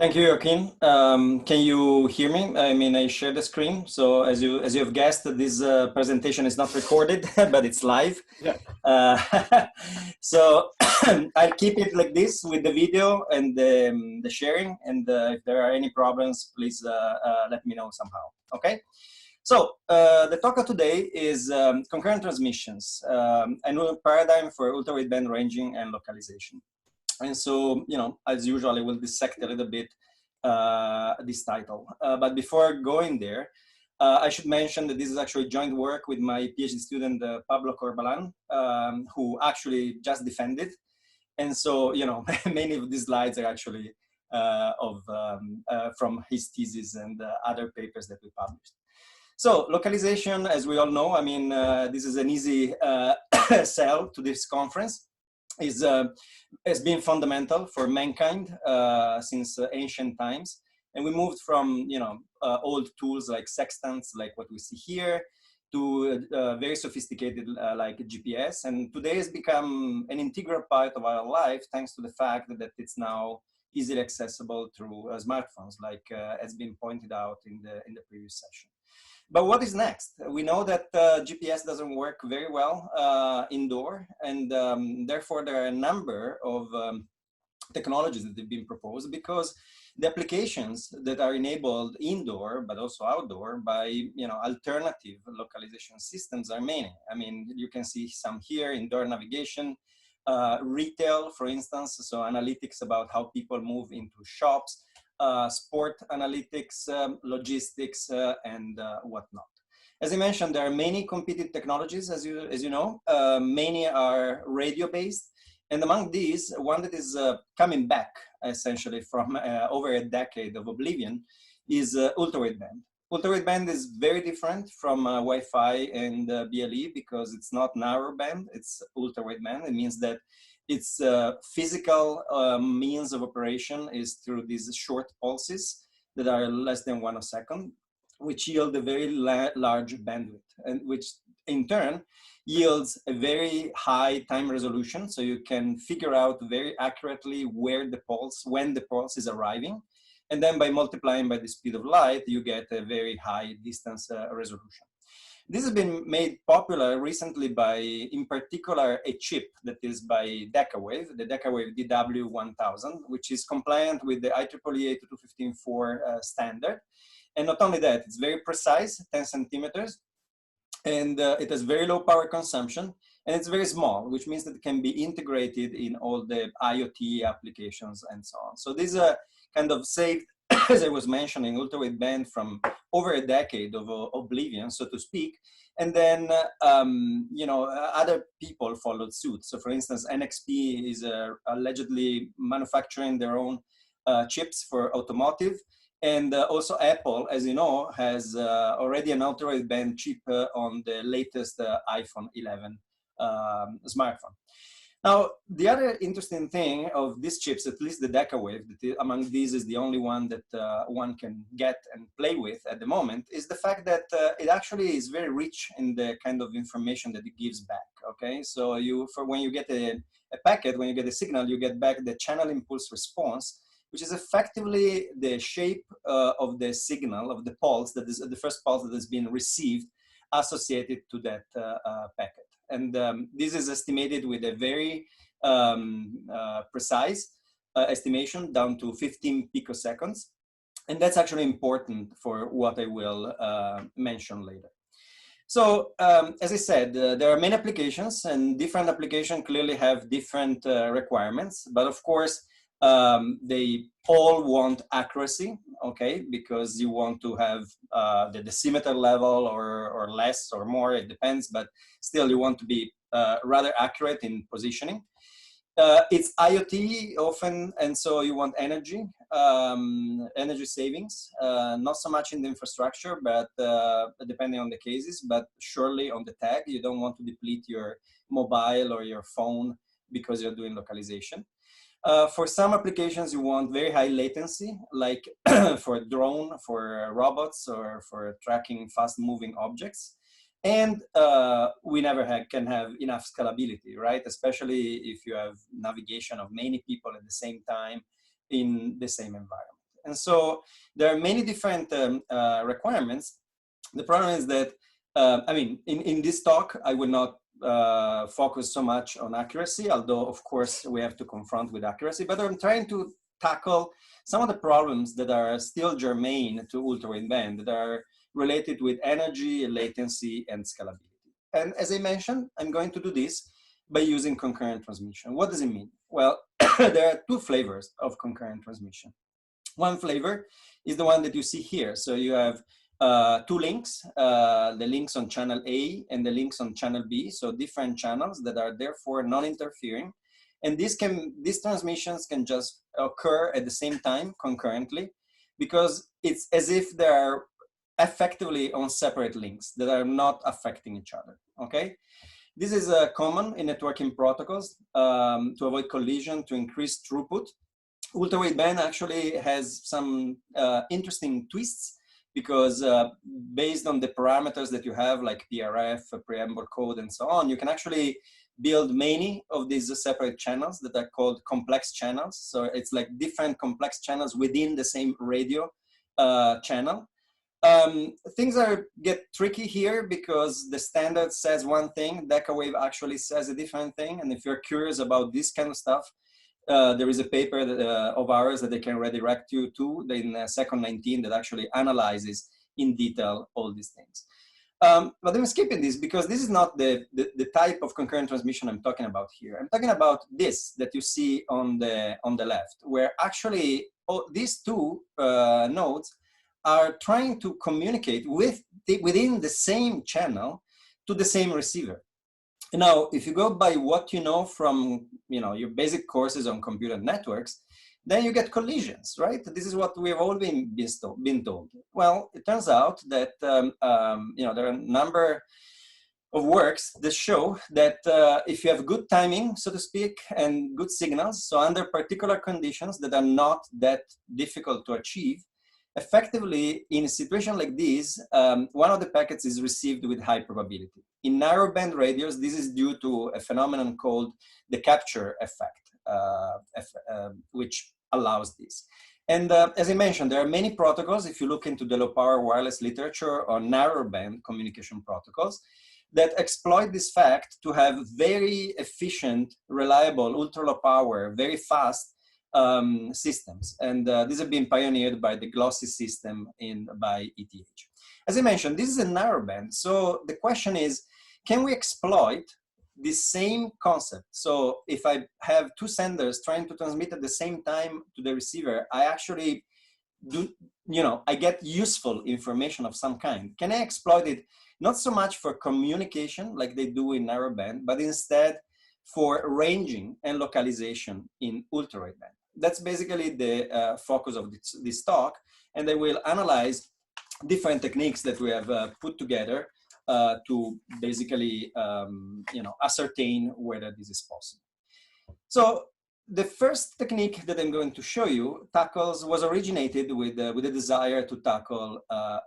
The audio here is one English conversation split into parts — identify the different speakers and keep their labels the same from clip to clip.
Speaker 1: Thank you, Joaquin. Can you hear me? I mean, I share the screen. So as you have guessed, this presentation is not recorded, but it's live.
Speaker 2: Yeah.
Speaker 1: So I'll keep it like this with the video and the sharing. And if there are any problems, please let me know somehow. Okay. So the talk of today is concurrent transmissions, a new paradigm for ultra-wideband ranging and localization. And so, you know, as usual, I will dissect a little bit this title. But before going there, I should mention that this is actually joint work with my PhD student, Pablo Corbalan, who actually just defended. And so, you know, many of these slides are actually from his thesis and other papers that we published. So localization, as we all know, I mean, this is an easy sell to this conference. Has been fundamental for mankind since ancient times, and we moved from old tools like sextants, like what we see here, to very sophisticated like GPS, and today has become an integral part of our life thanks to the fact that it's now easily accessible through smartphones, like has been pointed out in the previous session. But what is next? We know that GPS doesn't work very well indoor, and therefore there are a number of technologies that have been proposed because the applications that are enabled indoor but also outdoor by alternative localization systems are many. I mean, you can see some here: indoor navigation, retail, for instance, so analytics about how people move into shops. Sport analytics, logistics, and whatnot. As I mentioned, there are many competing technologies, as you know. Many are radio-based, and among these, one that is coming back essentially from over a decade of oblivion is ultra-wideband. Ultra-wideband is very different from Wi-Fi and BLE because it's not narrowband; it's ultra-wideband. It means that its physical means of operation is through these short pulses that are less than 1 second, which yield a very large bandwidth, and which in turn yields a very high time resolution. So you can figure out very accurately when the pulse is arriving. And then by multiplying by the speed of light, you get a very high distance resolution. This has been made popular recently by, in particular, a chip that is by Decawave, the Decawave DW1000, which is compliant with the IEEE 802.15.4 standard. And not only that, it's very precise, 10 centimeters, and it has very low power consumption, and it's very small, which means that it can be integrated in all the IoT applications and so on. So this kind of saved, as I was mentioning, ultra-wideband from over a decade of oblivion, so to speak. And then, other people followed suit. So for instance, NXP is allegedly manufacturing their own chips for automotive. And also Apple, as you know, has already an ultra-wideband chip on the latest iPhone 11 smartphone. Now, the other interesting thing of these chips, at least the Decawave, that among these is the only one that one can get and play with at the moment, is the fact that it actually is very rich in the kind of information that it gives back, okay? So when you get a packet, when you get a signal, you get back the channel impulse response, which is effectively the shape of the signal, of the pulse, that is the first pulse that has been received associated to that packet. And this is estimated with a very precise estimation down to 15 picoseconds. And that's actually important for what I will mention later. So as I said, there are many applications, and different applications clearly have different requirements. But of course, they all want accuracy, okay, because you want to have the decimeter level or less or more, it depends, but still you want to be rather accurate in positioning. It's IoT often, and so you want energy savings, not so much in the infrastructure, but depending on the cases, but surely on the tag. You don't want to deplete your mobile or your phone because you're doing localization. For some applications, you want very high latency, like for drone, for robots, or for tracking fast-moving objects. And we never can have enough scalability, right? Especially if you have navigation of many people at the same time in the same environment. And so there are many different requirements. The problem is that, I mean, in this talk, I will not focus so much on accuracy, although of course we have to confront with accuracy, but I'm trying to tackle some of the problems that are still germane to ultra-wideband, that are related with energy, latency, and scalability. And as I mentioned, I'm going to do this by using concurrent transmission. What does it mean? Well, there are two flavors of concurrent transmission. One flavor is the one that you see here. So you have two links, the links on channel A and the links on channel B, so different channels that are therefore non-interfering. And these transmissions can just occur at the same time concurrently, because it's as if they are effectively on separate links that are not affecting each other, okay? This is common in networking protocols to avoid collision, to increase throughput. Ultra-wideband actually has some interesting twists, because based on the parameters that you have, like PRF, preamble code, and so on, you can actually build many of these separate channels that are called complex channels. So it's like different complex channels within the same radio channel. Things get tricky here because the standard says one thing, Decawave actually says a different thing. And if you're curious about this kind of stuff, there is a paper that, of ours that I can redirect you to in Second 19 that actually analyzes in detail all these things. But I'm skipping this because this is not the type of concurrent transmission I'm talking about here. I'm talking about this that you see on the left, where actually these two nodes are trying to communicate within the same channel to the same receiver. Now, if you go by what you know from your basic courses on computer networks, then you get collisions, right? This is what we've all been told. Well, it turns out that there are a number of works that show that if you have good timing, so to speak, and good signals, so under particular conditions that are not that difficult to achieve, effectively, in a situation like this, one of the packets is received with high probability. In narrowband radios, this is due to a phenomenon called the capture effect, which allows this. And as I mentioned, there are many protocols, if you look into the low power wireless literature on narrowband communication protocols, that exploit this fact to have very efficient, reliable, ultra low power, very fast systems. And these have been pioneered by the glossy system by ETH. As I mentioned, this is a narrowband. So the question is, can we exploit the same concept? So if I have two senders trying to transmit at the same time to the receiver, I actually I get useful information of some kind. Can I exploit it not so much for communication like they do in narrowband, but instead for ranging and localization in ultra-wideband? That's basically the focus of this talk, and I will analyze different techniques that we have put together to basically ascertain whether this is possible. So the first technique that I'm going to show you was originated with a desire to tackle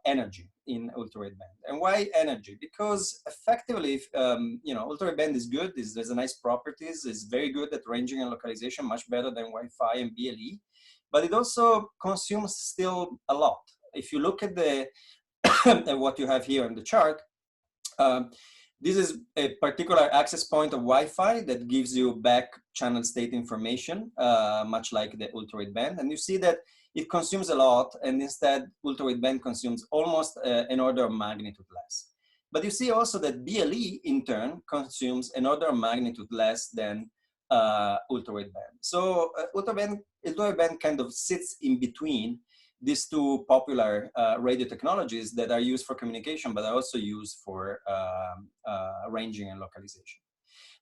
Speaker 1: energy in ultra-wideband. And why energy? Because effectively, ultra-wideband is good. There's a nice properties. It's very good at ranging and localization, much better than Wi-Fi and BLE. But it also consumes still a lot. If you look at at what you have here on the chart, this is a particular access point of Wi-Fi that gives you back channel state information, much like the ultra-wideband. And you see that it consumes a lot, and instead ultra-wideband consumes almost an order of magnitude less. But you see also that BLE in turn consumes an order of magnitude less than ultra-wideband. So ultra-wideband kind of sits in between these two popular radio technologies that are used for communication, but are also used for ranging and localization.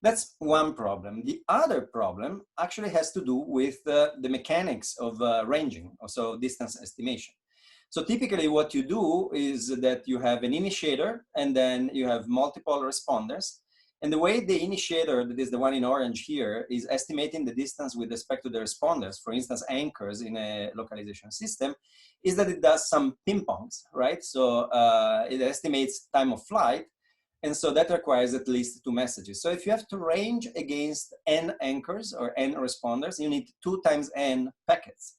Speaker 1: That's one problem. The other problem actually has to do with the mechanics of ranging, also distance estimation. So typically what you do is that you have an initiator and then you have multiple responders. And the way the initiator, that is the one in orange here, is estimating the distance with respect to the responders, for instance, anchors in a localization system, is that it does some ping-pongs, right? So it estimates time of flight. And so that requires at least 2 messages. So if you have to range against n anchors or n responders, you need 2 times n packets.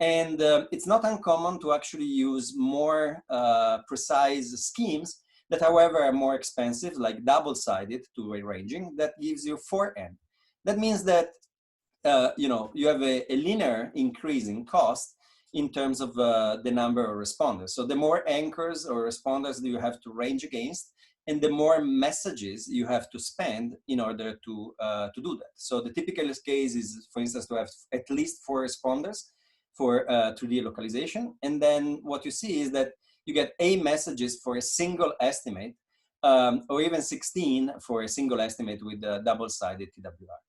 Speaker 1: And it's not uncommon to actually use more precise schemes that, however, are more expensive, like double-sided two-way ranging, that gives you 4n. That means that you have a linear increase in cost in terms of the number of responders. So the more anchors or responders that you have to range against, and the more messages you have to spend in order to do that. So the typical case is, for instance, to have at least 4 responders for 3D localization. And then what you see is that you get 8 messages for a single estimate, or even 16 for a single estimate with double-sided TWR.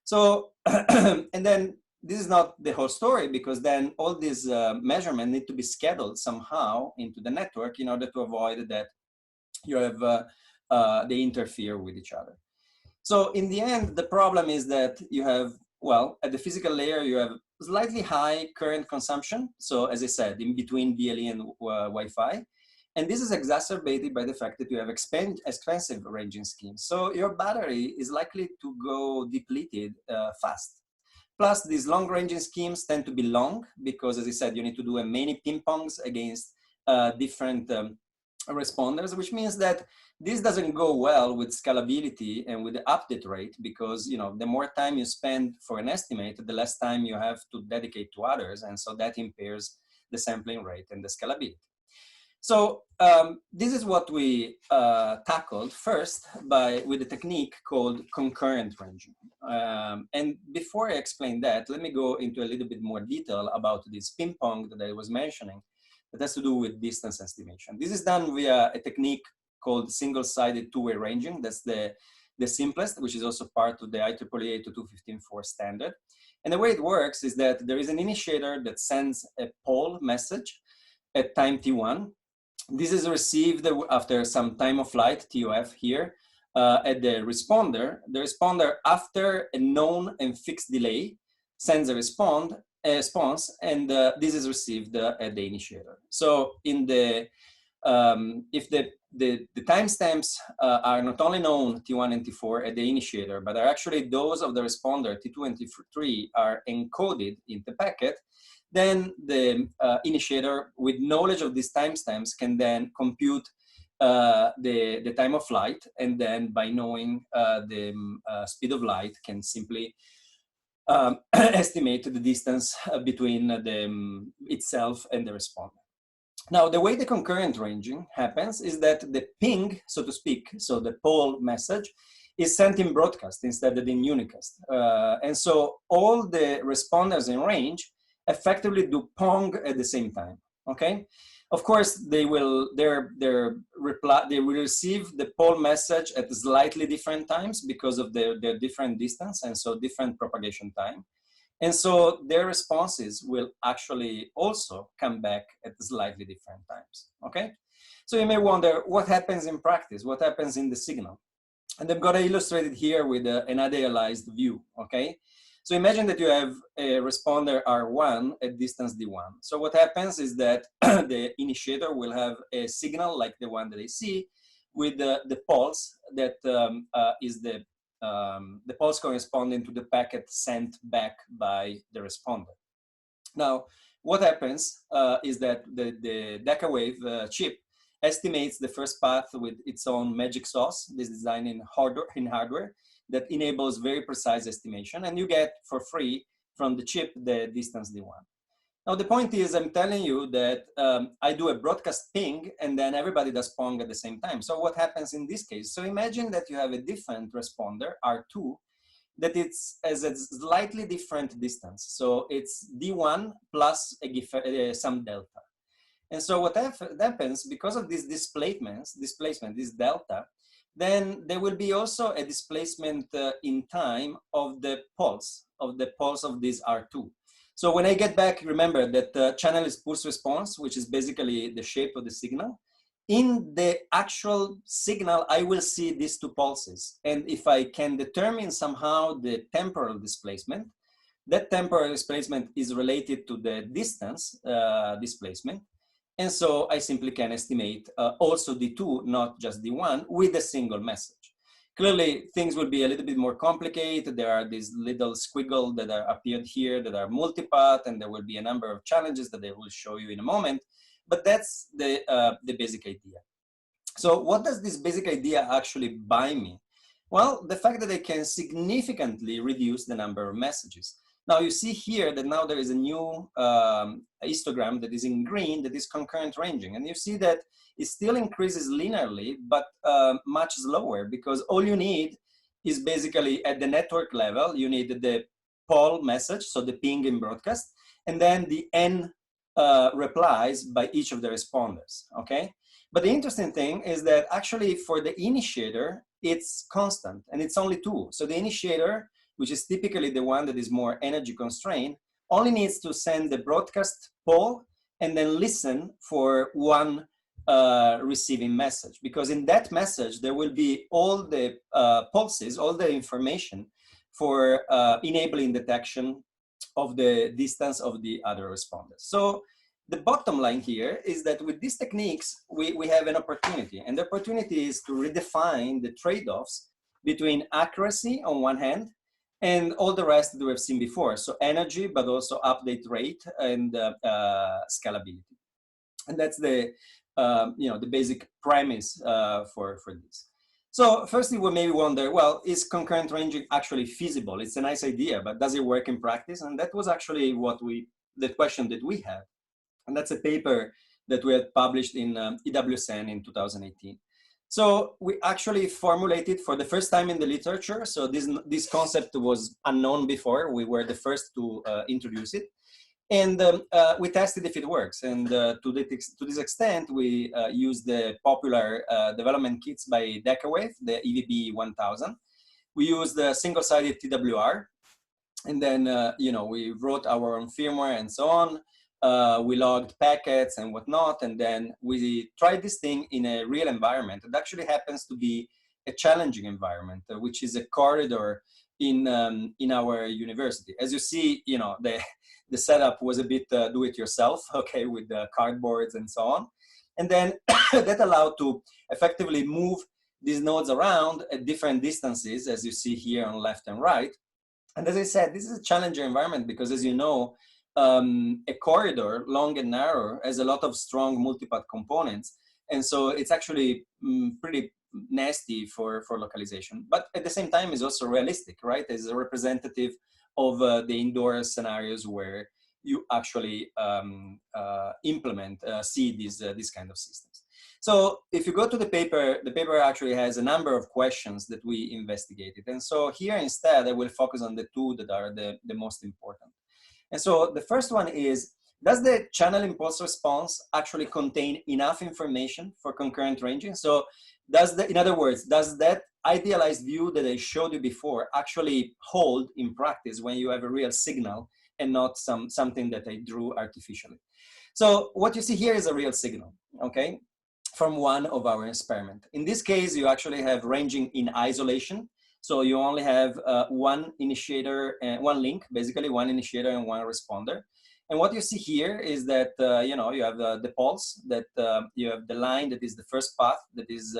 Speaker 1: So, and then this is not the whole story, because then all these measurements need to be scheduled somehow into the network in order to avoid that you have they interfere with each other. So in the end, the problem is that you have, well, at the physical layer, you have slightly high current consumption. So as I said, in between BLE and Wi-Fi. And this is exacerbated by the fact that you have expensive ranging schemes. So your battery is likely to go depleted fast. Plus, these long ranging schemes tend to be long because, as I said, you need to do many ping pongs against different responders, which means that this doesn't go well with scalability and with the update rate, because the more time you spend for an estimate, the less time you have to dedicate to others, and so that impairs the sampling rate and the scalability. So this is what we tackled first with a technique called concurrent ranging. And before I explain that, let me go into a little bit more detail about this ping pong that I was mentioning that has to do with distance estimation. This is done via a technique called single-sided two-way ranging. That's the simplest, which is also part of the IEEE 802.15.4 standard. And the way it works is that there is an initiator that sends a poll message at time t1. This is received after some time of flight, TOF here, at the responder. The responder, after a known and fixed delay, sends a response, and this is received at the initiator. So in the if the timestamps are not only known T1 and T4 at the initiator, but are actually those of the responder T2 and T3 are encoded in the packet, then the initiator, with knowledge of these timestamps, can then compute the time of flight, and then by knowing the speed of light, can simply estimate the distance between itself and the responder. Now, the way the concurrent ranging happens is that the ping, so to speak, so the poll message, is sent in broadcast instead of in unicast. And so all the responders in range effectively do pong at the same time, okay? Of course, they will receive the poll message at slightly different times because of their different distance, and so different propagation time. And so their responses will actually also come back at slightly different times, okay? So you may wonder, what happens in practice? What happens in the signal? And I'm gonna illustrate it here with an idealized view, okay? So imagine that you have a responder R1 at distance D1. So what happens is that the initiator will have a signal like the one that I see with the pulse that is the pulse corresponding to the packet sent back by the responder. Now, what happens is that the Decawave chip estimates the first path with its own magic sauce, this design in hardware that enables very precise estimation, and you get for free from the chip the distance D1. Now, the point is, I'm telling you that I do a broadcast ping, and then everybody does pong at the same time. So what happens in this case? So imagine that you have a different responder, R2, that it's as a slightly different distance. So it's D1 plus some delta. And so what happens, because of these displacement, this delta, then there will be also a displacement in time of the pulse of this R2. So when I get back, remember that the channel is pulse response, which is basically the shape of the signal. In the actual signal, I will see these two pulses. And if I can determine somehow the temporal displacement, that temporal displacement is related to the distance displacement. And so I simply can estimate also D2, not just D1, with a single message. Clearly, things will be a little bit more complicated. There are these little squiggles that are appeared here that are multipath, and there will be a number of challenges that they will show you in a moment. But that's the basic idea. So what does this basic idea actually buy me? Well, the fact that I can significantly reduce the number of messages. Now you see here that now there is a new histogram that is in green that is concurrent ranging. And you see that it still increases linearly, but much slower, because all you need is basically at the network level, you need the poll message, so the ping in broadcast, and then the N replies by each of the responders, okay? But the interesting thing is that actually for the initiator, it's constant and it's only 2. So the initiator, which is typically the one that is more energy constrained, only needs to send the broadcast poll and then listen for one receiving message. Because in that message, there will be all the pulses, all the information for enabling detection of the distance of the other responders. So the bottom line here is that with these techniques, we have an opportunity. And the opportunity is to redefine the trade-offs between accuracy on one hand and all the rest that we have seen before. So energy, but also update rate and scalability. And that's the, the basic premise for this. So firstly, we maybe wonder, well, is concurrent ranging actually feasible? It's a nice idea, but does it work in practice? And that was actually the question that we had. And that's a paper that we had published in EWSN in 2018. So we actually formulated for the first time in the literature. So this concept was unknown before. We were the first to introduce it. And we tested if it works. And to this extent, we used the popular development kits by Decawave, the EVB-1000. We used the single-sided TWR. And then, we wrote our own firmware and so on. We logged packets and whatnot, and then we tried this thing in a real environment. It actually happens to be a challenging environment, which is a corridor in our university. As you see, the setup was a bit do-it-yourself, okay, with the cardboards and so on. And then that allowed to effectively move these nodes around at different distances, as you see here on left and right. And as I said, this is a challenging environment because, as you know, a corridor, long and narrow, has a lot of strong multipath components. And so it's actually pretty nasty for localization. But at the same time, it's also realistic, right? It's a representative of the indoor scenarios where you actually see these kind of systems. So if you go to the paper actually has a number of questions that we investigated. And so here instead, I will focus on the 2 that are the most important. And so the first one is, does the channel impulse response actually contain enough information for concurrent ranging? So in other words, does that idealized view that I showed you before actually hold in practice when you have a real signal and not something that I drew artificially? So what you see here is a real signal, okay, from one of our experiments. In this case, you actually have ranging in isolation. So you only have one initiator and one link, basically one initiator and one responder. And what you see here is that, you have the pulse, that you have the line that is the first path that is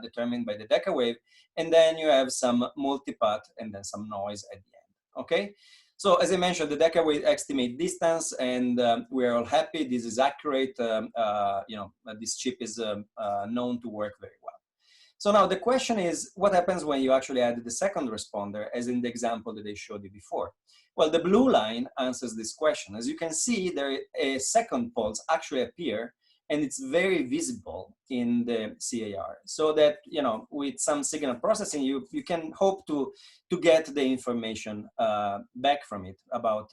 Speaker 1: determined by the Decawave. And then you have some multipath and then some noise at the end, okay? So as I mentioned, the Decawave estimate distance, and we're all happy. This is accurate. This chip is known to work very well. So now the question is, what happens when you actually add the second responder, as in the example that I showed you before? Well, the blue line answers this question. As you can see, a second pulse actually appear, and it's very visible in the CAR. So that, with some signal processing, you can hope to get the information back from it about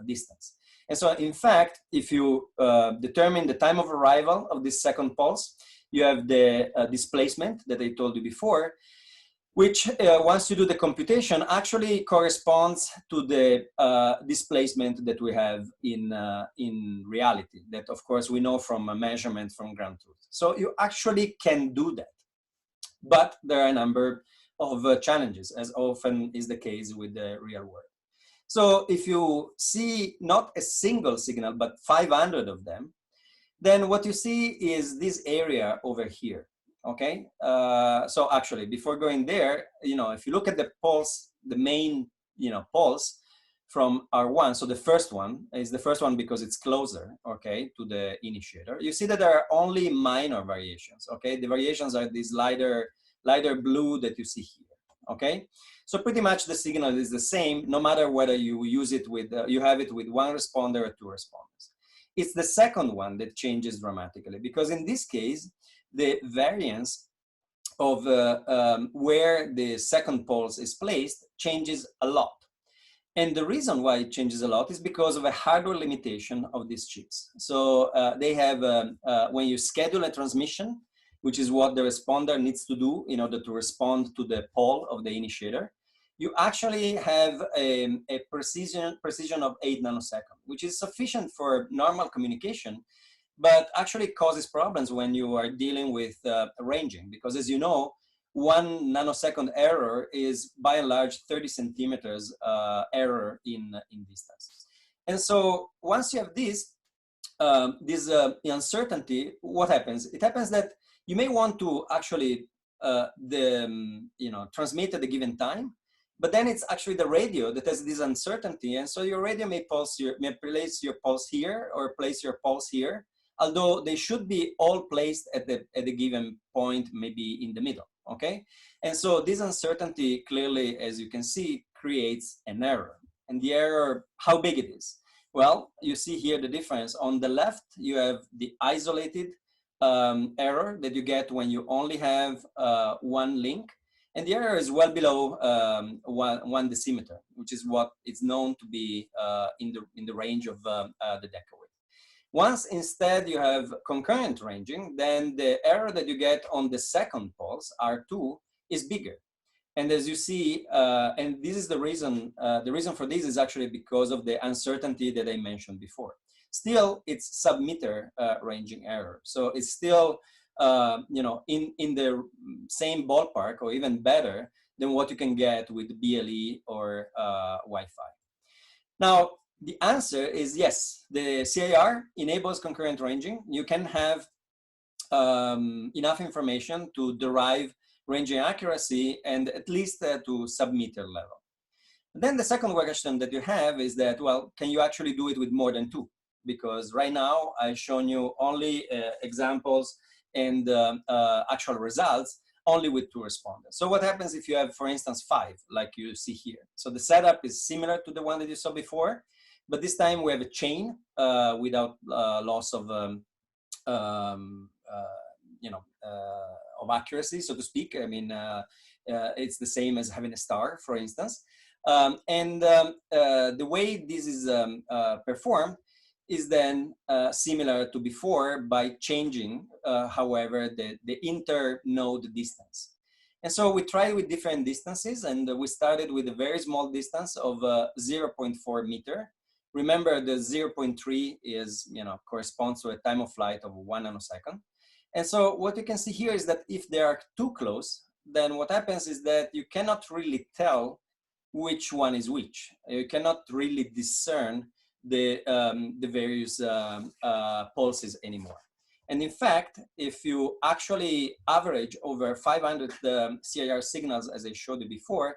Speaker 1: distance. And so in fact, if you determine the time of arrival of this second pulse, you have the displacement that I told you before, which once you do the computation actually corresponds to the displacement that we have in reality, that of course we know from a measurement from ground truth. So you actually can do that, but there are a number of challenges, as often is the case with the real world. So if you see not a single signal, but 500 of them, then what you see is this area over here. okay? So actually, before going there, you know, if you look at the pulse, the main, you know, pulse from R1, so the first one is the first one because it's closer, okay, to the initiator. You see that there are only minor variations, okay? The variations are this lighter blue that you see here, okay? So pretty much the signal is the same, no matter whether you use it with, you have it with one responder or two responders. It's the second one that changes dramatically, because in this case, the variance of where the second pulse is placed changes a lot. And the reason why it changes a lot is because of a hardware limitation of these chips. So they have, when you schedule a transmission, which is what the responder needs to do in order to respond to the pole of the initiator, you actually have a precision of 8 nanoseconds, which is sufficient for normal communication, but actually causes problems when you are dealing with ranging, because as you know, 1 nanosecond error is by and large 30 centimeters error in distance. And so once you have this uncertainty, what happens? It happens that you may want to actually transmit at a given time, but then it's actually the radio that has this uncertainty, and so your radio may place your pulse here or place your pulse here, although they should be all placed at the given point, maybe in the middle, okay? And so this uncertainty clearly, as you can see, creates an error. And the error, how big it is? Well, you see here the difference. On the left, you have the isolated error that you get when you only have one link. And the error is well below 1 decimeter, which is what is known to be in the range of the decawave. Once instead you have concurrent ranging, then the error that you get on the second pulse, R2, is bigger. And as you see, and this is the reason for this is actually because of the uncertainty that I mentioned before. Still, it's sub-meter ranging error. So it's still, in the same ballpark or even better than what you can get with BLE or Wi-Fi. Now, the answer is yes, the CIR enables concurrent ranging. You can have enough information to derive ranging accuracy and at least to sub-meter level. Then the second question that you have is that, well, can you actually do it with more than 2? Because right now I've shown you only examples and actual results only with 2 responders. So what happens if you have, for instance, 5, like you see here? So the setup is similar to the one that you saw before, but this time we have a chain without loss of, of accuracy, so to speak. I mean, it's the same as having a star, for instance. The way this is performed is then similar to before by changing, however, the inter-node distance. And so we tried with different distances, and we started with a very small distance of 0.4 meter. Remember, the 0.3 is, corresponds to a time of flight of 1 nanosecond. And so what you can see here is that if they are too close, then what happens is that you cannot really tell which one is which. You cannot really discern the various pulses anymore. And in fact, if you actually average over 500 CIR signals, as I showed you before,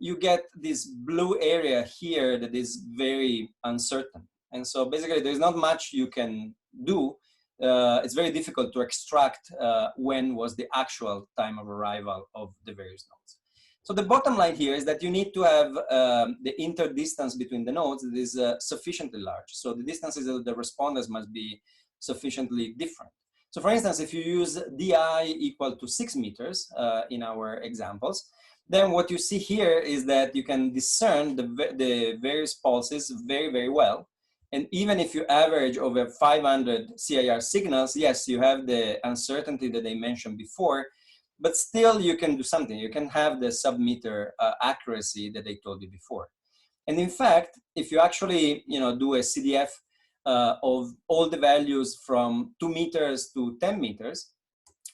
Speaker 1: you get this blue area here that is very uncertain. And so basically there's not much you can do. It's very difficult to extract when was the actual time of arrival of the various nodes. So the bottom line here is that you need to have the interdistance between the nodes that is sufficiently large. So the distances of the responders must be sufficiently different. So for instance, if you use DI equal to 6 meters in our examples, then what you see here is that you can discern the various pulses very, very well. And even if you average over 500 CIR signals, yes, you have the uncertainty that I mentioned before, but still you can do something. You can have the sub-meter accuracy that I told you before. And in fact, if you actually do a CDF of all the values from 2 meters to 10 meters,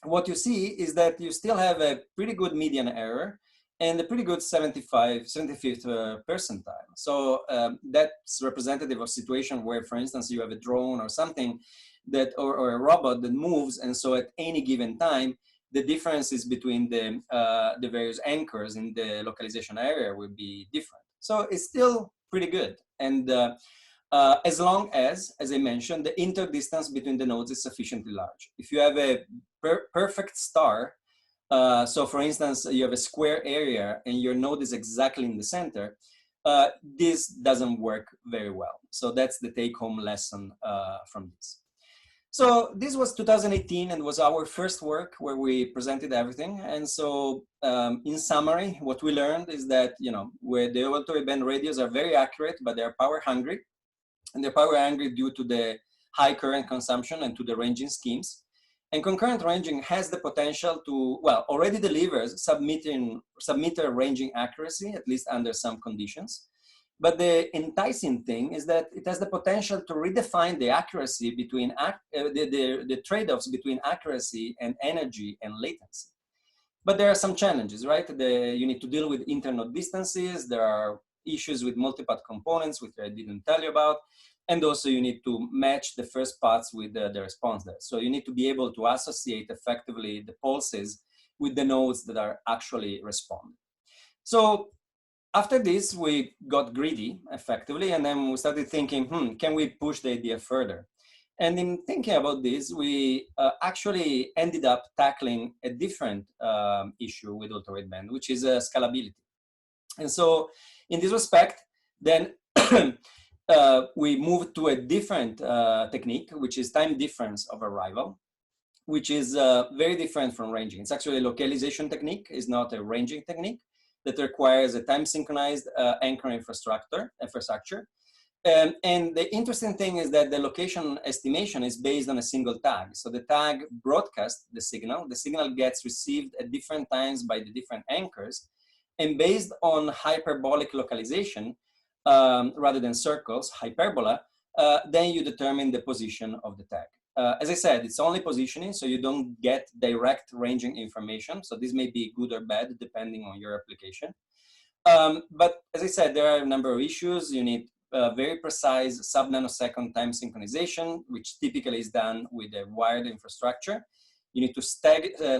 Speaker 1: what you see is that you still have a pretty good median error and a pretty good 75th percentile. So that's representative of a situation where, for instance, you have a drone or something that, or a robot that moves, and so at any given time, the differences between the various anchors in the localization area will be different. So it's still pretty good. And as long as I mentioned, the interdistance between the nodes is sufficiently large. If you have a perfect star, so for instance, you have a square area and your node is exactly in the center, this doesn't work very well. So that's the take-home lesson from this. So this was 2018 and was our first work where we presented everything. And so in summary, what we learned is that, where the ultra-wideband radios are very accurate, but they're power hungry. And they're power hungry due to the high current consumption and to the ranging schemes. And concurrent ranging has the potential to, well, already delivers sub-meter ranging accuracy, at least under some conditions. But the enticing thing is that it has the potential to redefine the accuracy between, the trade-offs between accuracy and energy and latency. But there are some challenges, right? You need to deal with internode distances. There are issues with multipath components, which I didn't tell you about. And also you need to match the first paths with the response there. So you need to be able to associate effectively the pulses with the nodes that are actually responding. So after this, we got greedy effectively, and then we started thinking, can we push the idea further? And in thinking about this, we actually ended up tackling a different issue with ultra-wideband, which is scalability. And so in this respect, then we moved to a different technique, which is time difference of arrival, which is very different from ranging. It's actually a localization technique, it's not a ranging technique that requires a time synchronized anchor infrastructure. And the interesting thing is that the location estimation is based on a single tag. So the tag broadcasts the signal gets received at different times by the different anchors, and based on hyperbolic localization, rather than circles, hyperbola, then you determine the position of the tag. As I said, it's only positioning, so you don't get direct ranging information. So this may be good or bad, depending on your application. But as I said, there are a number of issues. You need very precise sub-nanosecond time synchronization, which typically is done with a wired infrastructure. You need to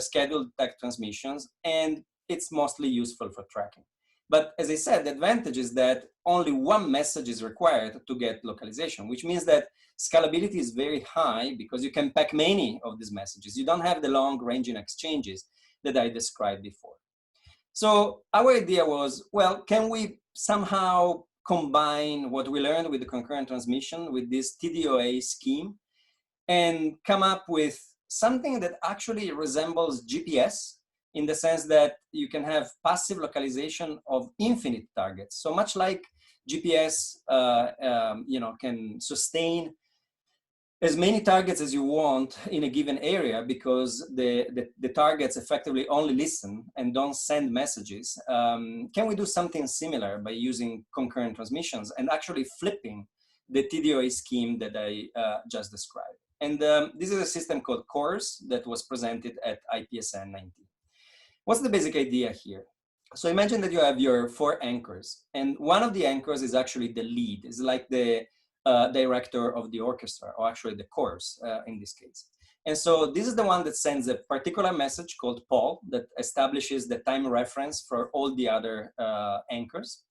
Speaker 1: schedule tag transmissions, and it's mostly useful for tracking. But as I said, the advantage is that only one message is required to get localization, which means that scalability is very high because you can pack many of these messages. You don't have the long ranging exchanges that I described before. So our idea was, well, can we somehow combine what we learned with the concurrent transmission with this TDOA scheme and come up with something that actually resembles GPS, in the sense that you can have passive localization of infinite targets. So much like GPS, can sustain as many targets as you want in a given area because the targets effectively only listen and don't send messages. Can we do something similar by using concurrent transmissions and actually flipping the TDOA scheme that I just described? And this is a system called CORS that was presented at IPSN 19. What's the basic idea here? So imagine that you have your 4 anchors, and one of the anchors is actually the lead. It's like the director of the orchestra, or actually the chorus in this case. And so this is the one that sends a particular message called POL that establishes the time reference for all the other anchors.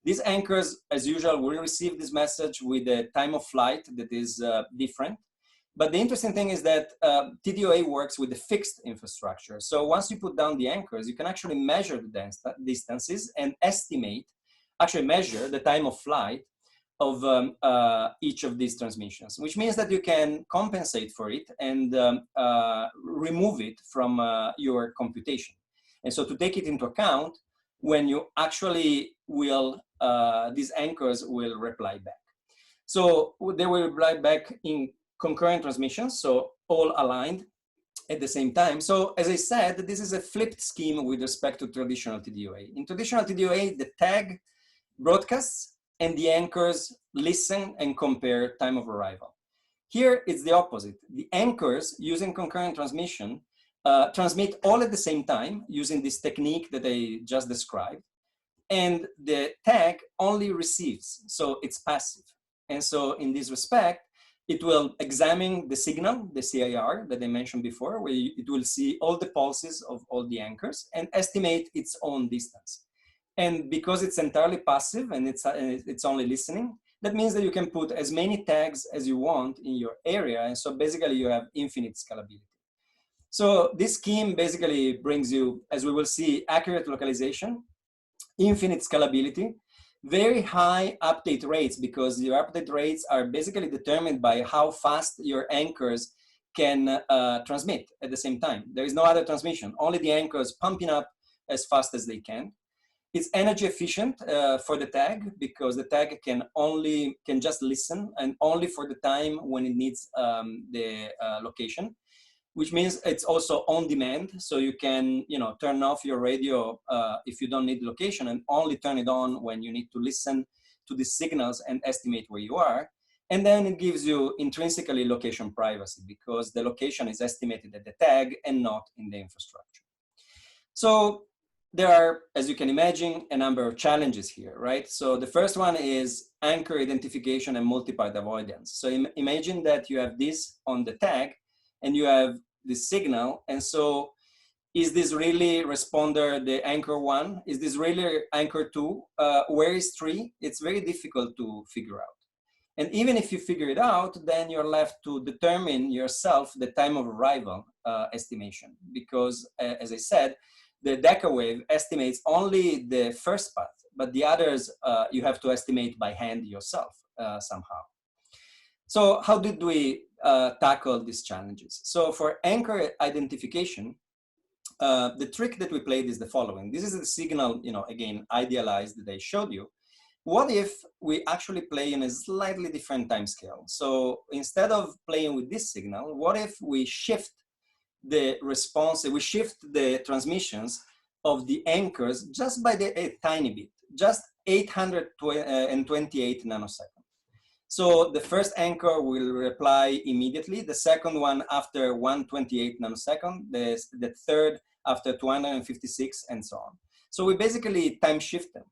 Speaker 1: These anchors, as usual, will receive this message with a time of flight that is different. But the interesting thing is that TDOA works with a fixed infrastructure. So once you put down the anchors, you can actually measure the distances and measure the time of flight of each of these transmissions, which means that you can compensate for it and remove it from your computation. And so to take it into account, when you actually will, these anchors will reply back. So they will reply back in concurrent transmissions, so all aligned at the same time. So as I said, this is a flipped scheme with respect to traditional TDOA. In traditional TDOA, the tag broadcasts and the anchors listen and compare time of arrival. Here, it's the opposite. The anchors, using concurrent transmission, transmit all at the same time using this technique that I just described. And the tag only receives, so it's passive. And so in this respect, It will examine the signal, the CIR that I mentioned before, where it will see all the pulses of all the anchors and estimate its own distance. And because it's entirely passive and it's only listening, that means that you can put as many tags as you want in your area. And so basically you have infinite scalability. So this scheme basically brings you, as we will see, accurate localization, infinite scalability, very high update rates, because your update rates are basically determined by how fast your anchors can transmit at the same time. There is no other transmission, only the anchors pumping up as fast as they can. It's energy efficient for the tag, because the tag can just listen, and only for the time when it needs the location, which means it's also on demand. So you can, turn off your radio if you don't need location, and only turn it on when you need to listen to the signals and estimate where you are. And then it gives you intrinsically location privacy, because the location is estimated at the tag and not in the infrastructure. So there are, as you can imagine, a number of challenges here, right? So the first one is anchor identification and multipart avoidance. So imagine that you have this on the tag and you have this signal. And so is this really responder the anchor 1? Is this really anchor 2? Where is 3? It's very difficult to figure out. And even if you figure it out, then you're left to determine yourself the time of arrival estimation, because as I said, the Deca wave estimates only the first path, but the others you have to estimate by hand yourself somehow. So how did we tackle these challenges? So for anchor identification, the trick that we played is the following. This is the signal, again, idealized that I showed you. What if we actually play in a slightly different time scale? So instead of playing with this signal, what if we shift the response, we shift the transmissions of the anchors just by a tiny bit, just 828 nanoseconds. So the first anchor will reply immediately, the second one after 128 nanoseconds, the third after 256, and so on. So we basically time shift them.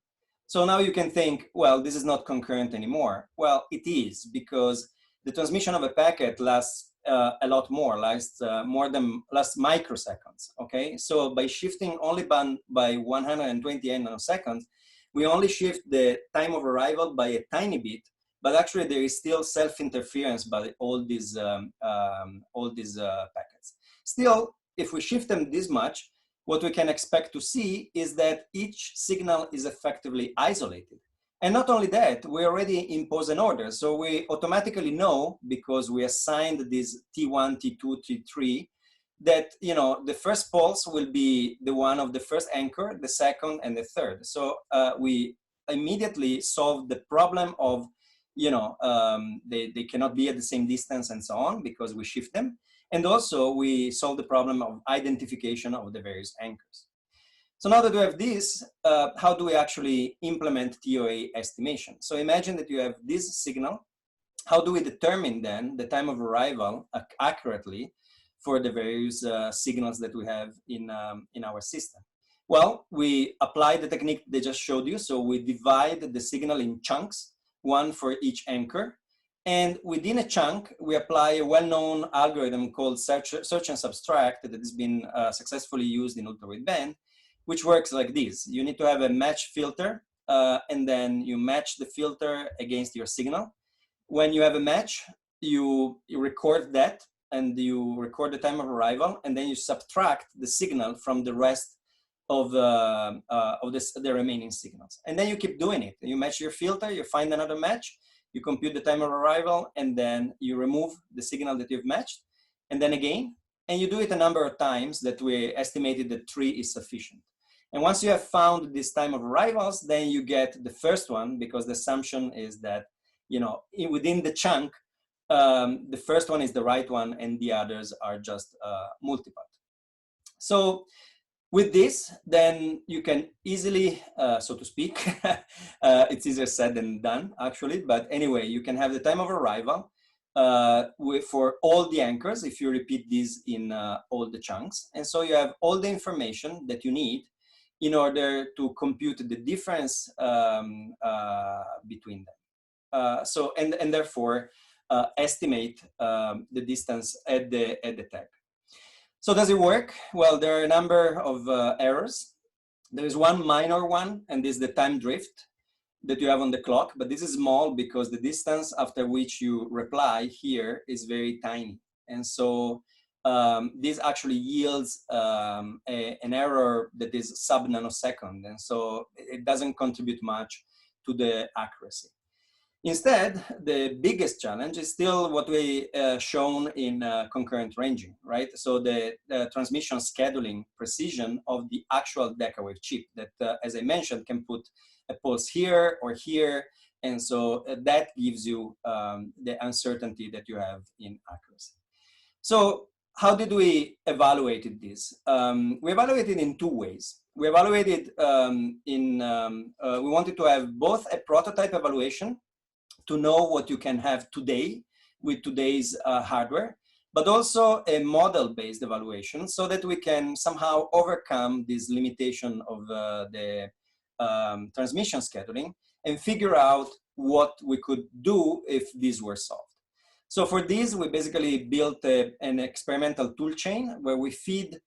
Speaker 1: So now you can think, well, this is not concurrent anymore. Well, it is, because the transmission of a packet lasts a lot more, lasts microseconds, okay? So by shifting only by 128 nanoseconds, we only shift the time of arrival by a tiny bit, but actually there is still self-interference by all these packets. Still, if we shift them this much, what we can expect to see is that each signal is effectively isolated. And not only that, we already impose an order. So we automatically know, because we assigned this T1, T2, T3, that the first pulse will be the one of the first anchor, the second, and the third. So we immediately solve the problem of, they cannot be at the same distance and so on, because we shift them. And also we solve the problem of identification of the various anchors. So now that we have this, how do we actually implement TOA estimation? So imagine that you have this signal. How do we determine then the time of arrival accurately for the various signals that we have in our system? Well, we apply the technique they just showed you. So we divide the signal in chunks, one for each anchor. And within a chunk, we apply a well-known algorithm called search and subtract that has been successfully used in ultra-wideband, which works like this. You need to have a match filter, and then you match the filter against your signal. When you have a match, you record that, and you record the time of arrival, and then you subtract the signal from the rest of the remaining signals. And then you keep doing it. You match your filter, you find another match, you compute the time of arrival, and then you remove the signal that you've matched, and then again, and you do it a number of times that we estimated that 3 is sufficient. And once you have found this time of arrivals, then you get the first one, because the assumption is that, within the chunk, the first one is the right one and the others are just multipart. So with this, then you can easily, so to speak, it's easier said than done actually, but anyway, you can have the time of arrival for all the anchors if you repeat this in all the chunks. And so you have all the information that you need in order to compute the difference between them. And therefore, estimate the distance at the tag. So does it work? Well, there are a number of errors. There is one minor one, and this is the time drift that you have on the clock, but this is small because the distance after which you reply here is very tiny. And so this actually yields an error that is sub-nanosecond, and so it doesn't contribute much to the accuracy. Instead, the biggest challenge is still what we shown in concurrent ranging, right? So the transmission scheduling precision of the actual decawave chip that, as I mentioned, can put a pulse here or here. And so that gives you the uncertainty that you have in accuracy. So how did we evaluate this? We evaluated in two ways. We evaluated we wanted to have both a prototype evaluation to know what you can have today with today's hardware, but also a model-based evaluation so that we can somehow overcome this limitation of the transmission scheduling and figure out what we could do if these were solved. So for this, we basically built an experimental toolchain where we feed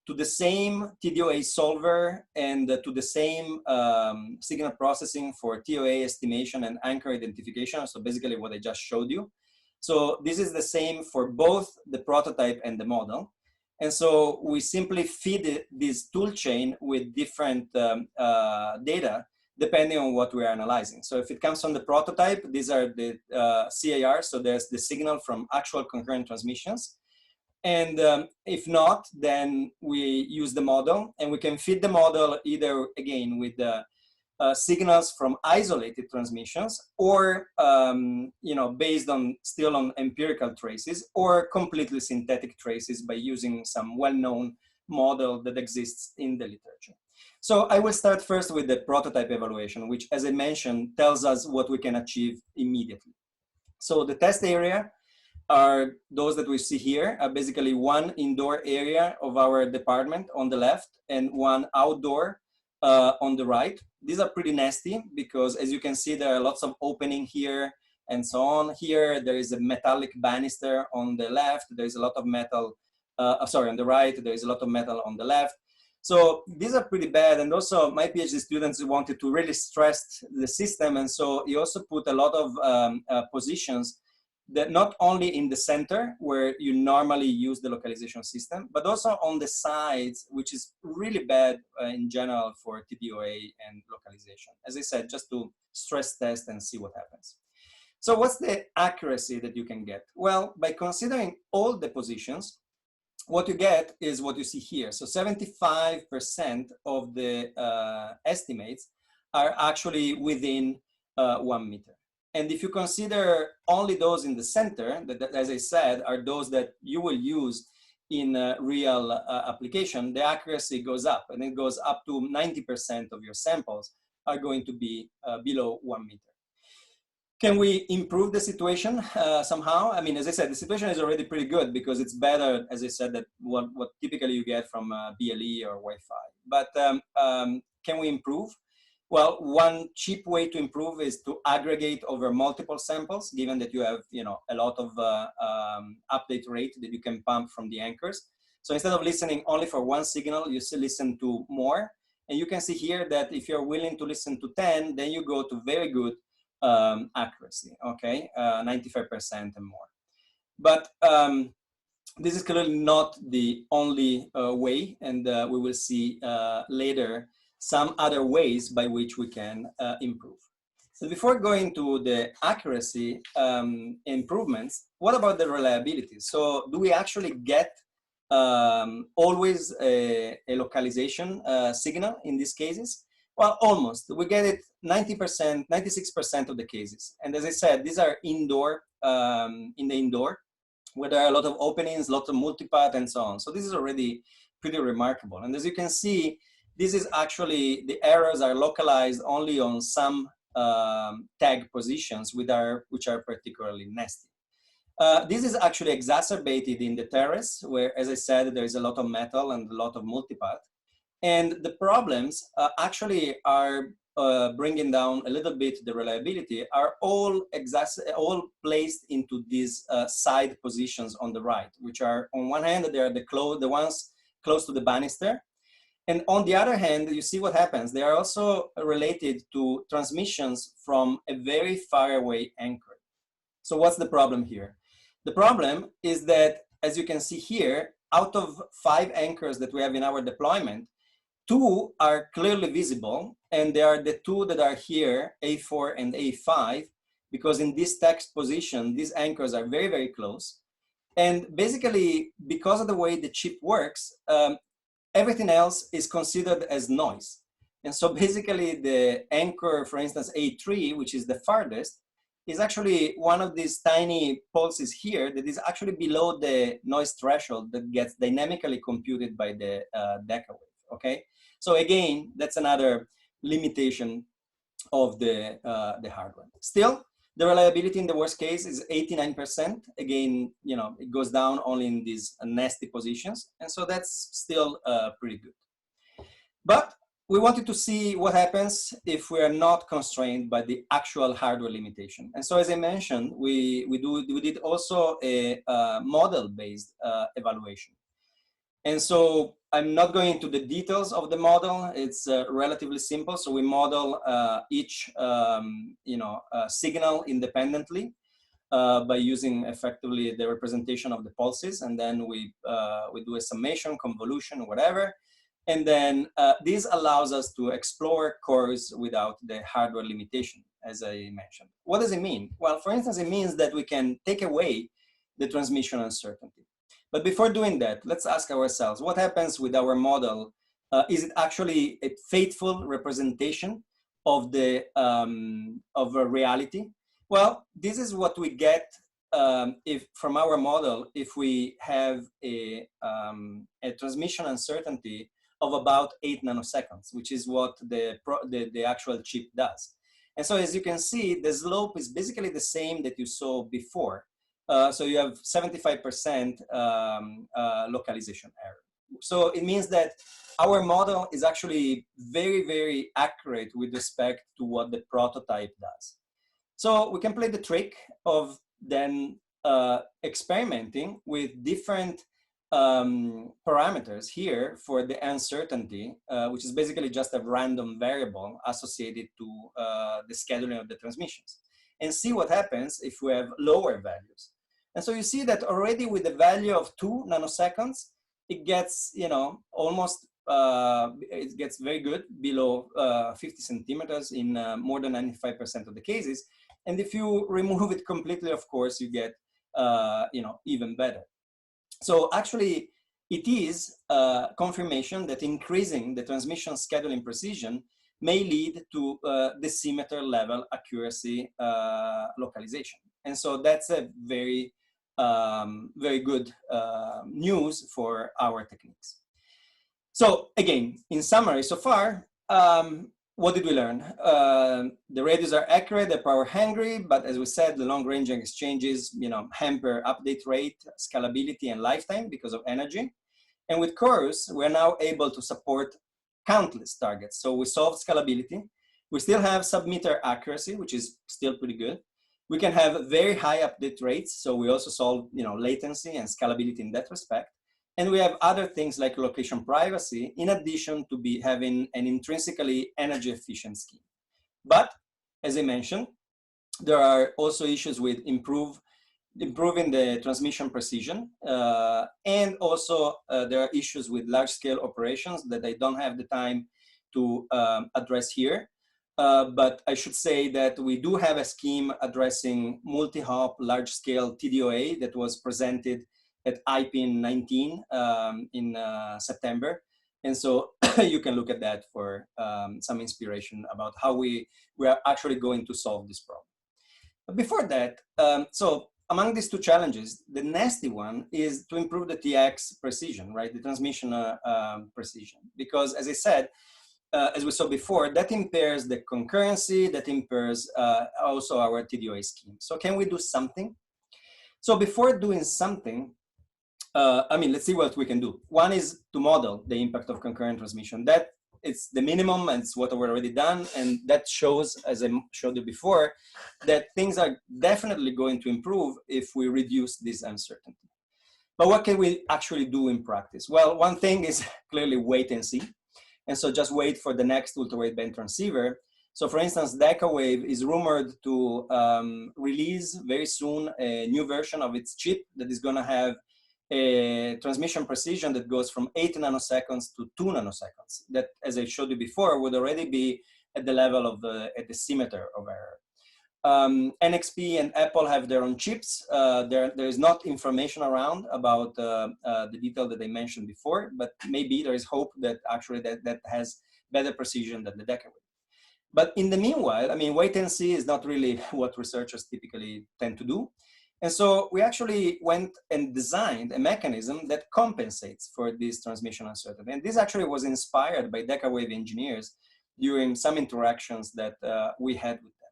Speaker 1: to the same TDOA solver and to the same signal processing for TOA estimation and anchor identification. So basically what I just showed you. So this is the same for both the prototype and the model. And so we simply feed this toolchain with different data depending on what we're analyzing. So if it comes from the prototype, these are the CIR. So there's the signal from actual concurrent transmissions. And if not, then we use the model, and we can feed the model either, again, with the signals from isolated transmissions or, based on still on empirical traces or completely synthetic traces by using some well-known model that exists in the literature. So I will start first with the prototype evaluation, which, as I mentioned, tells us what we can achieve immediately. So the test area are those that we see here, are basically one indoor area of our department on the left and one outdoor on the right. These are pretty nasty because, as you can see, there are lots of opening here and so on. Here, there is a metallic banister on the left. There is a lot of metal, on the right, there is a lot of metal on the left. So these are pretty bad. And also my PhD students wanted to really stress the system. And so he also put a lot of positions that not only in the center where you normally use the localization system, but also on the sides, which is really bad in general for TDOA and localization. As I said, just to stress test and see what happens. So what's the accuracy that you can get? Well, by considering all the positions, what you get is what you see here. So 75% of the estimates are actually within 1 meter. And if you consider only those in the center, that, as I said, are those that you will use in real application, the accuracy goes up, and it goes up to 90% of your samples are going to be below 1 meter. Can we improve the situation somehow? I mean, as I said, the situation is already pretty good because it's better, as I said, that what typically you get from BLE or Wi-Fi. But can we improve? Well, one cheap way to improve is to aggregate over multiple samples, given that you have, a lot of update rate that you can pump from the anchors. So instead of listening only for one signal, you still listen to more. And you can see here that if you're willing to listen to 10, then you go to very good accuracy, okay, 95% and more. But this is clearly not the only way, and we will see later some other ways by which we can improve. So before going to the accuracy improvements, what about the reliability? So do we actually get always a localization signal in these cases? Well, almost. We get it 90%, 96% of the cases. And as I said, these are indoor, in the indoor, where there are a lot of openings, lots of multipath, and so on. So this is already pretty remarkable. And as you can see, this is actually, the errors are localized only on some tag positions which are particularly nasty. This is actually exacerbated in the terrace, where, as I said, there is a lot of metal and a lot of multipath. And the problems actually are bringing down a little bit the reliability are all placed into these side positions on the right, which are on one hand, they are the ones close to the banister. And on the other hand, you see what happens. They are also related to transmissions from a very far away anchor. So what's the problem here? The problem is that, as you can see here, out of 5 anchors that we have in our deployment, 2 are clearly visible, and they are the 2 that are here, A4 and A5, because in this text position, these anchors are very, very close. And basically, because of the way the chip works, everything else is considered as noise. And so basically the anchor, for instance, A3, which is the farthest, is actually one of these tiny pulses here that is actually below the noise threshold that gets dynamically computed by the deca wave, okay? So again, that's another limitation of the hardware. Still, the reliability in the worst case is 89%. Again, you know, it goes down only in these nasty positions. And so that's still pretty good. But we wanted to see what happens if we are not constrained by the actual hardware limitation. And so, as I mentioned, we did also a model-based evaluation. And so I'm not going into the details of the model. It's relatively simple. So we model each signal independently by using effectively the representation of the pulses. And then we do a summation, convolution, whatever. And then this allows us to explore cores without the hardware limitation, as I mentioned. What does it mean? Well, for instance, it means that we can take away the transmission uncertainty. But before doing that, let's ask ourselves, what happens with our model? Is it actually a faithful representation of the of a reality? Well, this is what we get if from our model if we have a transmission uncertainty of about 8 nanoseconds, which is what the actual chip does. And so, as you can see, the slope is basically the same that you saw before. So you have 75% localization error. So it means that our model is actually very, very accurate with respect to what the prototype does. So we can play the trick of then experimenting with different parameters here for the uncertainty, which is basically just a random variable associated to the scheduling of the transmissions, and see what happens if we have lower values. And so you see that already with the value of 2 nanoseconds, it gets, you know, almost, it gets very good below 50 centimeters in more than 95% of the cases. And if you remove it completely, of course, you get, you know, even better. So actually, it is confirmation that increasing the transmission scheduling precision may lead to decimeter level accuracy localization. And so that's a very, very good news for our techniques. So again, in summary, so far, what did we learn? The radios are accurate, they're power hungry, but as we said, the long range exchanges, you know, hamper update rate, scalability, and lifetime because of energy. And with Chorus, we're now able to support countless targets. So we solved scalability. We still have sub-meter accuracy, which is still pretty good. We can have very high update rates. So we also solve, you know, latency and scalability in that respect. And we have other things like location privacy, in addition to having an intrinsically energy efficient scheme. But as I mentioned, there are also issues with improving the transmission precision. And also there are issues with large scale operations that I don't have the time to address here. But I should say that we do have a scheme addressing multi-hop large scale TDOA that was presented at IPIN 19 in September. And so you can look at that for some inspiration about how we are actually going to solve this problem. But before that, so among these two challenges, the nasty one is to improve the TX precision, right? The transmission precision. Because as I said, as we saw before, that impairs the concurrency, that impairs also our TDOA scheme. So can we do something? So before doing something, I mean, let's see what we can do. One is to model the impact of concurrent transmission. That it's the minimum, and it's what we've already done. And that shows, as I showed you before, that things are definitely going to improve if we reduce this uncertainty. But what can we actually do in practice? Well, one thing is clearly wait and see. And so just wait for the next ultra-wideband transceiver. So for instance, Decawave is rumored to release very soon a new version of its chip that is going to have a transmission precision that goes from 8 nanoseconds to 2 nanoseconds. That, as I showed you before, would already be at the level of at the symmeter of error. NXP and Apple have their own chips. There is not information around about the detail that I mentioned before, but maybe there is hope that actually that has better precision than the Decawave. But in the meanwhile, I mean, wait and see is not really what researchers typically tend to do. And so we actually went and designed a mechanism that compensates for this transmission uncertainty. And this actually was inspired by Decawave engineers during some interactions that we had with them.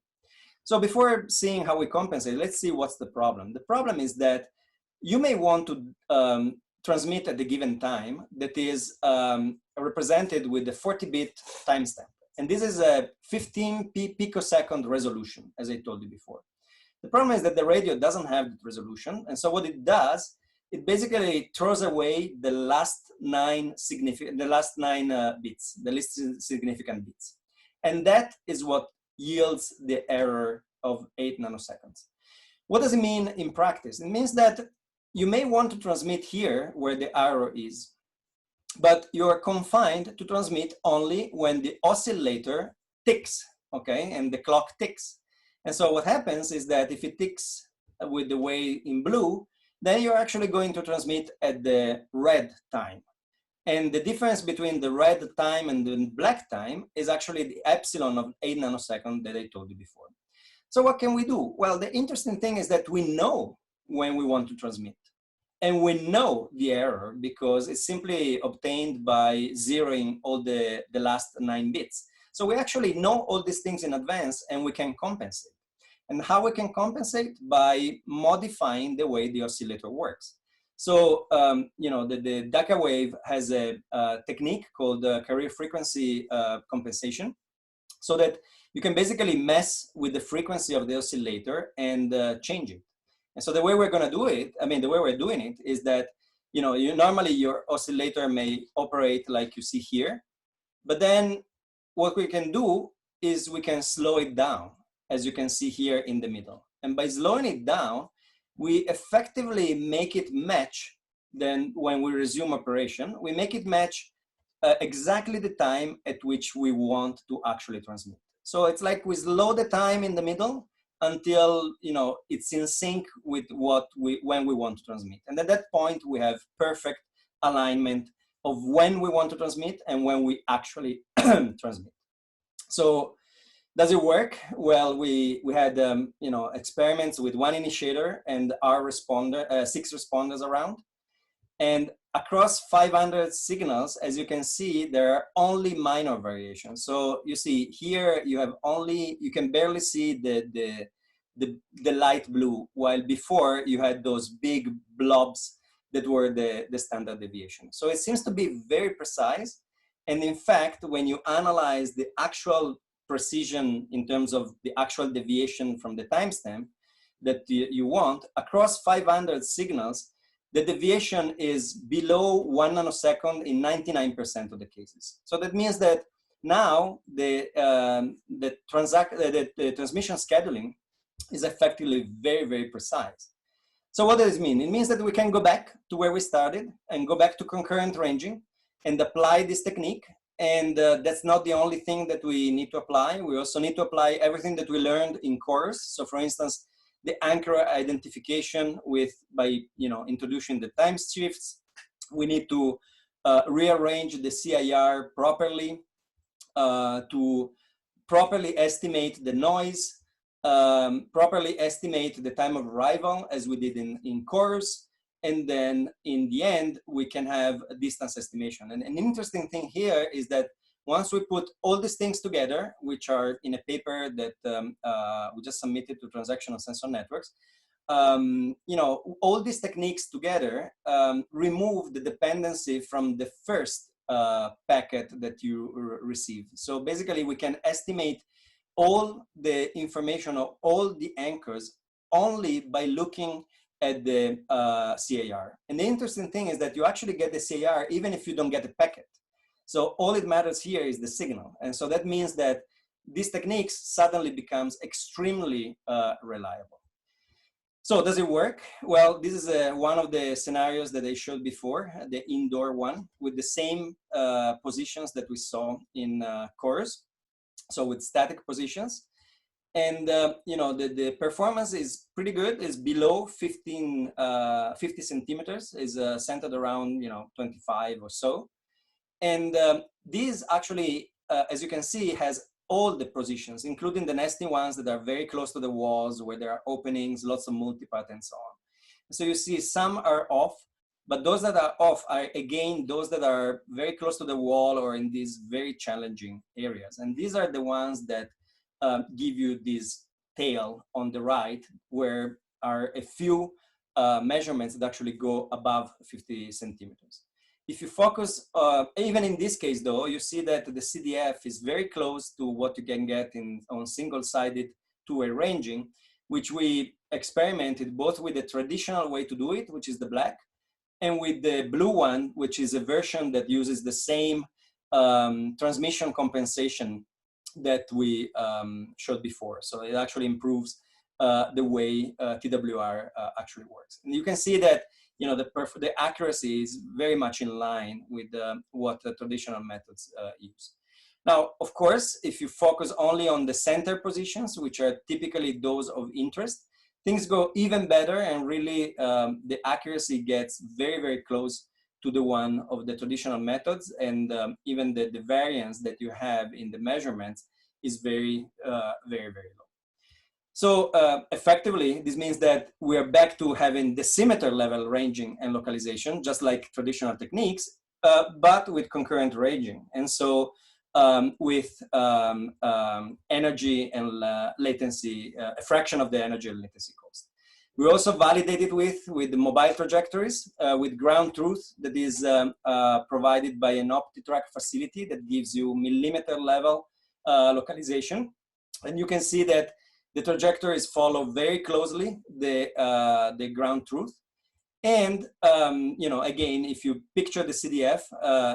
Speaker 1: So before seeing how we compensate, let's see what's the problem. The problem is that you may want to transmit at a given time that is represented with the 40-bit timestamp. And this is a 15 picosecond resolution, as I told you before. The problem is that the radio doesn't have that resolution. And so what it does, it basically throws away the last nine bits, the least significant bits. And that is what yields the error of 8 nanoseconds. What does it mean in practice? It means that you may want to transmit here where the arrow is, but you are confined to transmit only when the oscillator ticks, okay, and the clock ticks. And so what happens is that if it ticks with the way in blue, then you're actually going to transmit at the red time. And the difference between the red time and the black time is actually the epsilon of 8 nanoseconds that I told you before. So what can we do? Well, the interesting thing is that we know when we want to transmit. And we know the error because it's simply obtained by zeroing all the last 9 bits. So we actually know all these things in advance and we can compensate. And how we can compensate? By modifying the way the oscillator works. So, you know, the Decawave has a technique called carrier frequency compensation, so that you can basically mess with the frequency of the oscillator and change it. And so the way we're going to do it, I mean, the way we're doing it is that, you know, normally your oscillator may operate like you see here, but then what we can do is we can slow it down, as you can see here in the middle. And by slowing it down, we effectively make it match, then when we resume operation, we make it match exactly the time at which we want to actually transmit. So it's like we slow the time in the middle until, you know, it's in sync with when we want to transmit. And at that point, we have perfect alignment of when we want to transmit and when we actually transmit. So does it work? Well, we had you know, experiments with one initiator and our responder, 6 responders around. And across 500 signals, as you can see, there are only minor variations. So you see here, you have only, you can barely see the light blue, while before you had those big blobs that were the standard deviation. So it seems to be very precise. And in fact, when you analyze the actual precision in terms of the actual deviation from the timestamp that you want, across 500 signals, the deviation is below 1 nanosecond in 99% of the cases. So that means that now the transmission scheduling is effectively very, very precise. So what does it mean? It means that we can go back to where we started and go back to concurrent ranging and apply this technique. And that's not the only thing that we need to apply. We also need to apply everything that we learned in course. So for instance, the anchor identification by introducing the time shifts. We need to rearrange the CIR properly to properly estimate the noise, properly estimate the time of arrival as we did in course. And then in the end, we can have a distance estimation. And an interesting thing here is that once we put all these things together, which are in a paper that we just submitted to Transactional Sensor Networks, all these techniques together remove the dependency from the first packet that you receive. So basically, we can estimate all the information of all the anchors only by looking at the CAR. And the interesting thing is that you actually get the CAR even if you don't get a packet. So all it matters here is the signal. And so that means that these techniques suddenly becomes extremely reliable. So does it work? Well, this is one of the scenarios that I showed before, the indoor one, with the same positions that we saw in cores, so with static positions. And you know, the performance is pretty good. It's below 50 centimeters, is centered around 25 or so. And this actually, as you can see, has all the positions, including the nesting ones that are very close to the walls, where there are openings, lots of multipath, and so on. So you see some are off, but those that are off are, again, those that are very close to the wall or in these very challenging areas. And these are the ones that give you this tail on the right, where are a few measurements that actually go above 50 centimeters. If you focus, even in this case though, you see that the CDF is very close to what you can get on single-sided two-way ranging, which we experimented both with the traditional way to do it, which is the black, and with the blue one, which is a version that uses the same transmission compensation that we showed before. So it actually improves the way TWR actually works. And you can see that the accuracy is very much in line with what the traditional methods use. Now, of course, if you focus only on the center positions, which are typically those of interest, things go even better, and really the accuracy gets very, very close to the one of the traditional methods, and even the variance that you have in the measurements is very, very, very low. So effectively, this means that we are back to having decimeter level ranging and localization, just like traditional techniques, but with concurrent ranging. And so with energy and latency, a fraction of the energy and latency cost. We also validated with the mobile trajectories, with ground truth that is provided by an OptiTrack facility that gives you millimeter level localization. And you can see that the trajectories follow very closely the ground truth. And again, if you picture the CDF,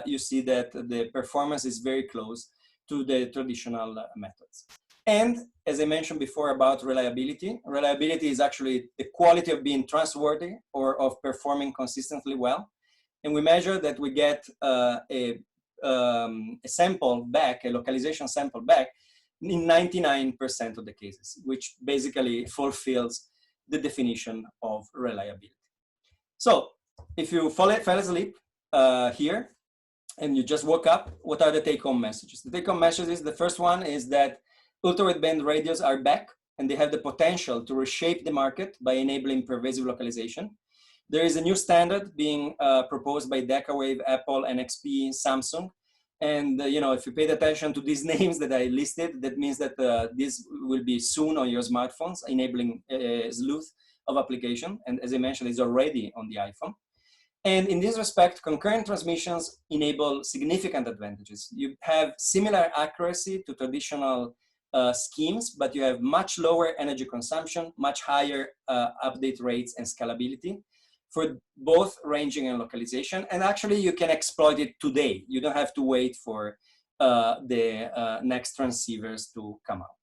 Speaker 1: you see that the performance is very close to the traditional methods. And as I mentioned before about reliability, reliability is actually the quality of being trustworthy or of performing consistently well. And we measure that we get a sample back, a localization sample back, in 99% of the cases, which basically fulfills the definition of reliability. So if you fell asleep here and you just woke up, what are the take-home messages? The take-home messages, the first one is that ultra-wideband radios are back, and they have the potential to reshape the market by enabling pervasive localization. There is a new standard being proposed by Decawave, Apple, NXP, Samsung. And if you paid attention to these names that I listed, that means that this will be soon on your smartphones, enabling a slew of application. And as I mentioned, it's already on the iPhone. And in this respect, concurrent transmissions enable significant advantages. You have similar accuracy to traditional schemes, but you have much lower energy consumption, much higher update rates and scalability for both ranging and localization. And actually, you can exploit it today. You don't have to wait for the next transceivers to come out.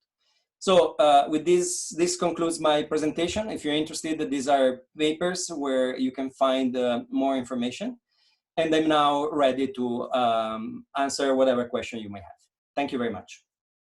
Speaker 1: So with this concludes my presentation. If you're interested, these are papers where you can find more information. And I'm now ready to answer whatever question you may have. Thank you very much.